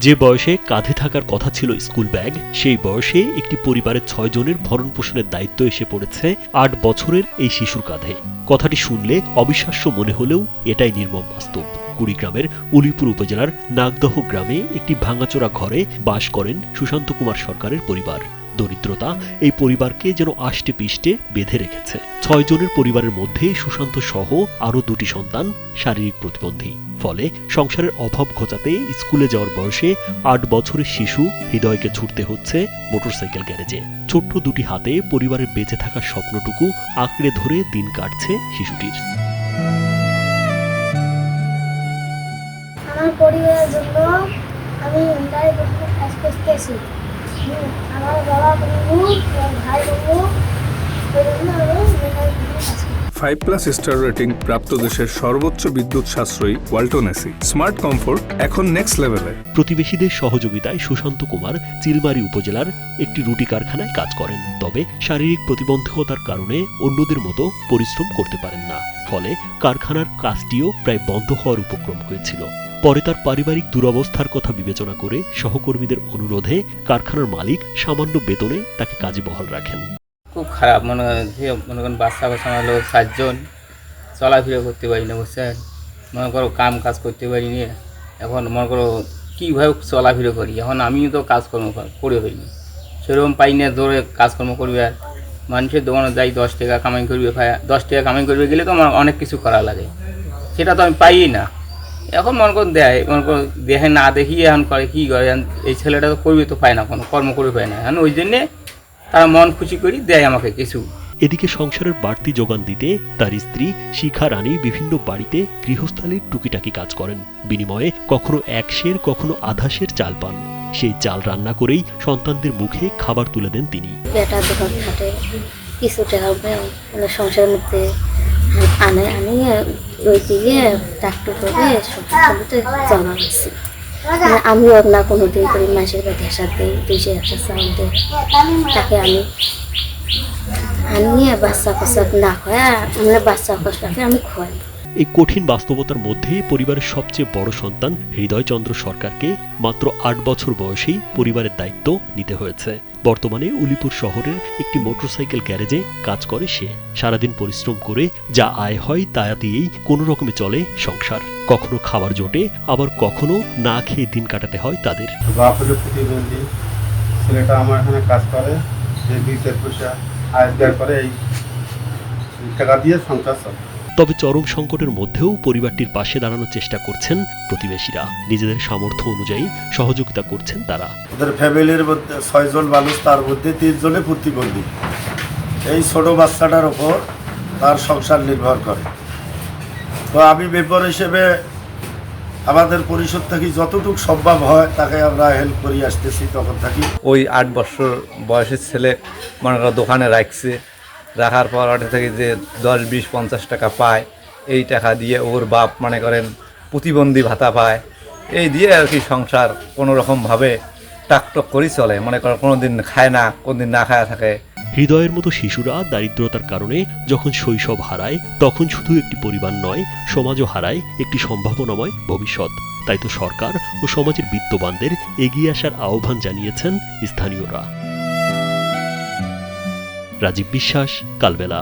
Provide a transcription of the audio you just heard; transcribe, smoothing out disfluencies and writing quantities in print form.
যে বয়সে কাঁধে থাকার কথা ছিল স্কুল ব্যাগ, সেই বয়সে একটি পরিবারের ৬ জনের ভরণ পোষণের দায়িত্ব এসে পড়েছে ৮ বছরের এই শিশুর কাঁধে। কথাটি শুনলে অবিশ্বাস্য মনে হলেও এটাই নির্মম বাস্তব। কুড়িগ্রামের উলিপুর উপজেলার নাগদহ গ্রামে একটি ভাঙাচোরা ঘরে বাস করেন সুশান্ত কুমার সরকারের পরিবার। দরিদ্রতা এই পরিবারকে যেন আষ্টে পিষ্টে বেঁধে রেখেছে। ৬ জনের পরিবারের মধ্যে সুশান্ত সহ আরও ২টি সন্তান শারীরিক প্রতিবন্ধী। ফলে সংসারের অভাব ঘোচাতে স্কুলে যাওয়ার বয়সে ৮ বছরের শিশু হৃদয়কে ছুটতে হচ্ছে মোটরসাইকেল গ্যারেজে। ছোট্ট দুটি হাতে পরিবারের বেঁচে থাকার স্বপ্নটুকু আঁকড়ে ধরে দিন কাটছে শিশুটির। আমার পরিবারের জন্য আমি কাজ করতেছি। আমার বাবা বন্ধু, ভাই বন্ধু, 5+ স্টার রেটিং প্রাপ্ত দেশের সর্বোচ্চ বিদ্যুৎ সাশ্রয়ী ওয়ালটন এসি স্মার্ট কমফোর্ট এখন নেক্সট লেভেলে। প্রতিবেশীদের সহযোগিতায় সুশান্ত কুমার চিলমারী উপজেলার একটি রুটি কারখানায় কাজ করেন। তবে শারীরিক প্রতিবন্ধকতার কারণে অন্যদের মতো পরিশ্রম করতে পারেন না। ফলে কারখানার কাজটিও প্রায় বন্ধ হওয়ার উপক্রম হয়েছিল। পরে তার পারিবারিক দুরবস্থার কথা বিবেচনা করে সহকর্মীদের অনুরোধে কারখানার মালিক সামান্য বেতনে তাকে কাজে বহাল রাখেন। খুব খারাপ মনে করেন বাচ্চা হলো 7 জন, চলাফেরা করতে পারি না, বুঝছেন। মনে করো কাজ করতে পারি না। এখন মনে করো কীভাবে চলাফেরা করি। এখন আমিও তো কাজকর্ম করে হইনি, সেরকম পাই না ধরে কাজকর্ম করবে। আর মানুষের দোকানে যাই 10 টাকা কামাই করবে, 10 টাকা কামাই করবে গেলে তো আমার অনেক কিছু করা লাগে, সেটা তো আমি পাই না। এখন মনে করুন মনে করো দেখে না দেখি এখন করে কী করে, এই ছেলেটা তো করবে তো পায় না, কোনো কর্ম করে পায় না। এখন ওই জন্যে তারা মন খুশি করি দেয় আমাকে কিছু। এদিকে সংসারের বাড়তি যোগান দিতে তার স্ত্রী শিখা রানী বিভিন্ন বাড়িতে গৃহস্থালির টুকিটাকি কাজ করেন। বিনিময়ে কখনো 1 সের কখনো আধা সের চাল পান। সেই চাল রান্না করেই সন্তানদের মুখে খাবার তুলে দেন তিনি। বেটার দোকান খাটে কিছু টাকা সংসারের মধ্যে আনে ওই দিকে ট্রাক্টর করে সংসারতে জমা গেছে। আমিও না কোনো দিন করি মাসের বাড়ি হাসার দিই 200 চাল দিই, তাকে আমি বাচ্চা কষা না খাওয়া আমরা বাচ্চা কষাকে আমি খোয়াই। এই কঠিন বাস্তবতার মধ্যে পরিবারের সবচেয়ে বড় সন্তান হৃদয়চন্দ্র সরকারকে মাত্র 8 বছর বয়সেই পরিবারের দায়িত্ব নিতে হয়েছে। বর্তমানে উলিপুর শহরের একটি মোটরসাইকেল গ্যারেজে কাজ করে সে। সারাদিন পরিশ্রম করে যা আয় হয় তা দিয়েই কোনো রকমে চলে সংসার। কখনো খাবার জোটে, আবার কখনো না খেয়ে দিন কাটাতে হয় তাদের। বাপ হলো প্রতিবন্ধী, ছেলেটা আমার এখানে কাজ করে, যে 2-4 পয়সা আয় করে এই টাকা দিয়ে সংসার চলে। তবে চরম সংকটের মধ্যেও পরিবারটির পাশে দাঁড়ানোর চেষ্টা করছেন প্রতিবেশীরা। নিজেদের সামর্থ্য অনুযায়ী সহযোগিতা করছেন তারা। ওদের ফ্যামিলির মধ্যে 6 জন মানুষ, তার মধ্যে 3 জনে প্রতিবন্ধী। এই ছোট বাচ্চাটার ওপর তার সংসার নির্ভর করে। তো আমি মেম্বার হিসেবে আমাদের পরিষদ থেকে যতটুকু সম্ভব হয় তাকে আমরা হেল্প করি আসতেছি তখন থাকি। ওই 8 বছর বয়সের ছেলে মনে করো দোকানে রাখার পর ওটা থেকে যে 10, 20, 50 টাকা পায়, এই টাকা দিয়ে ওর বাপ মনে করেন প্রতিবন্ধী ভাতা পায়। এই দিয়ে আর কি সংসার কোনো রকমভাবে টাকটক করেই চলে। মনে করো কোনো দিন খায় না, কোন দিন না খায় থাকে। হৃদয়ের মতো শিশুরা দারিদ্রতার কারণে যখন শৈশব হারায়, তখন শুধু একটি পরিবার নয়, সমাজও হারায় একটি সম্ভাবনাময় ভবিষ্যৎ। তাই তো সরকার ও সমাজের বিত্তবানদের এগিয়ে আসার আহ্বান জানিয়েছেন স্থানীয়রা। রাজীব বিশ্বাস, কালবেলা।